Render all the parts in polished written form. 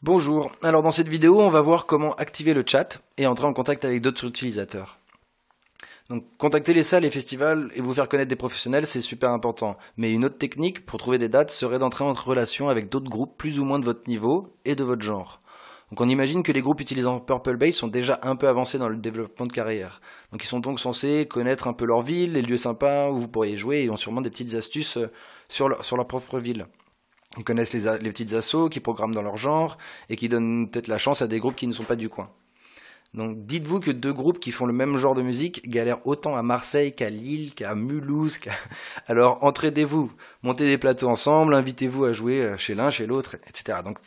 Bonjour, alors dans cette vidéo on va voir comment activer le chat et entrer en contact avec d'autres utilisateurs. Donc contacter les salles et festivals et vous faire connaître des professionnels c'est super important, mais une autre technique pour trouver des dates serait d'entrer en relation avec d'autres groupes plus ou moins de votre niveau et de votre genre. Donc on imagine que les groupes utilisant Purple Base sont déjà un peu avancés dans le développement de carrière. Donc ils sont donc censés connaître un peu leur ville, les lieux sympas où vous pourriez jouer et ont sûrement des petites astuces sur leur propre ville. Ils connaissent les petites assos qui programment dans leur genre et qui donnent peut-être la chance à des groupes qui ne sont pas du coin. Donc dites-vous que deux groupes qui font le même genre de musique galèrent autant à Marseille qu'à Lille, qu'à Mulhouse. Alors entraidez-vous, montez des plateaux ensemble, invitez-vous à jouer chez l'un, chez l'autre, etc. Donc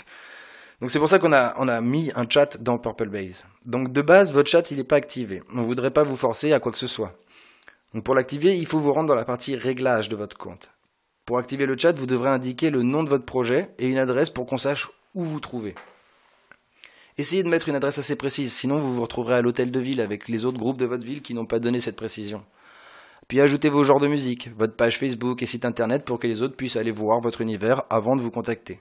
c'est pour ça qu'on a mis un chat dans Purple Base. Donc de base, votre chat il n'est pas activé. On ne voudrait pas vous forcer à quoi que ce soit. Donc pour l'activer, il faut vous rendre dans la partie réglages de votre compte. Pour activer le chat, vous devrez indiquer le nom de votre projet et une adresse pour qu'on sache où vous trouvez. Essayez de mettre une adresse assez précise, sinon vous vous retrouverez à l'hôtel de ville avec les autres groupes de votre ville qui n'ont pas donné cette précision. Puis ajoutez vos genres de musique, votre page Facebook et site internet pour que les autres puissent aller voir votre univers avant de vous contacter.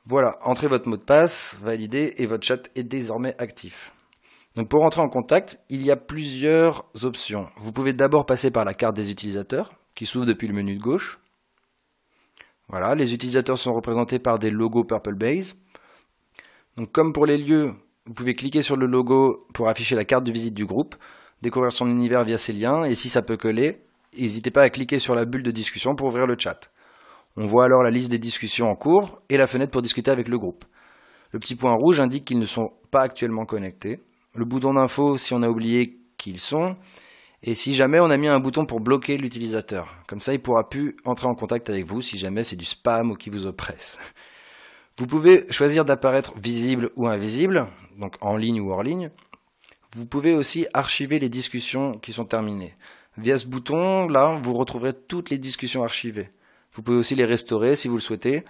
Voilà, entrez votre mot de passe, validez et votre chat est désormais actif. Donc pour entrer en contact, il y a plusieurs options. Vous pouvez d'abord passer par la carte des utilisateurs, qui s'ouvre depuis le menu de gauche. Voilà, les utilisateurs sont représentés par des logos Purple Base. Donc comme pour les lieux, vous pouvez cliquer sur le logo pour afficher la carte de visite du groupe, découvrir son univers via ces liens, et si ça peut coller, n'hésitez pas à cliquer sur la bulle de discussion pour ouvrir le chat. On voit alors la liste des discussions en cours et la fenêtre pour discuter avec le groupe. Le petit point rouge indique qu'ils ne sont pas actuellement connectés. Le bouton d'info si on a oublié qui ils sont. Et si jamais on a mis un bouton pour bloquer l'utilisateur. Comme ça, il ne pourra plus entrer en contact avec vous si jamais c'est du spam ou qui vous oppresse. Vous pouvez choisir d'apparaître visible ou invisible, donc en ligne ou hors ligne. Vous pouvez aussi archiver les discussions qui sont terminées. Via ce bouton, là, vous retrouverez toutes les discussions archivées. Vous pouvez aussi les restaurer si vous le souhaitez.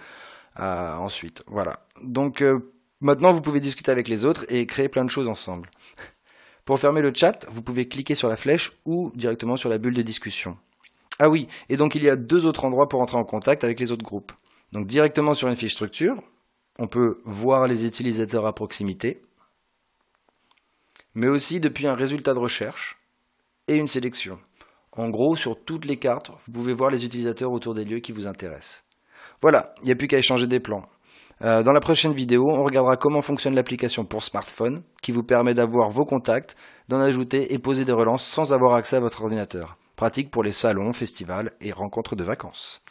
Ensuite, voilà. Donc maintenant, vous pouvez discuter avec les autres et créer plein de choses ensemble. Pour fermer le chat, vous pouvez cliquer sur la flèche ou directement sur la bulle de discussion. Ah oui, et donc il y a deux autres endroits pour entrer en contact avec les autres groupes. Donc directement sur une fiche structure, on peut voir les utilisateurs à proximité, mais aussi depuis un résultat de recherche et une sélection. En gros, sur toutes les cartes, vous pouvez voir les utilisateurs autour des lieux qui vous intéressent. Voilà, il n'y a plus qu'à échanger des plans. Dans la prochaine vidéo, on regardera comment fonctionne l'application pour smartphone qui vous permet d'avoir vos contacts, d'en ajouter et poser des relances sans avoir accès à votre ordinateur. Pratique pour les salons, festivals et rencontres de vacances.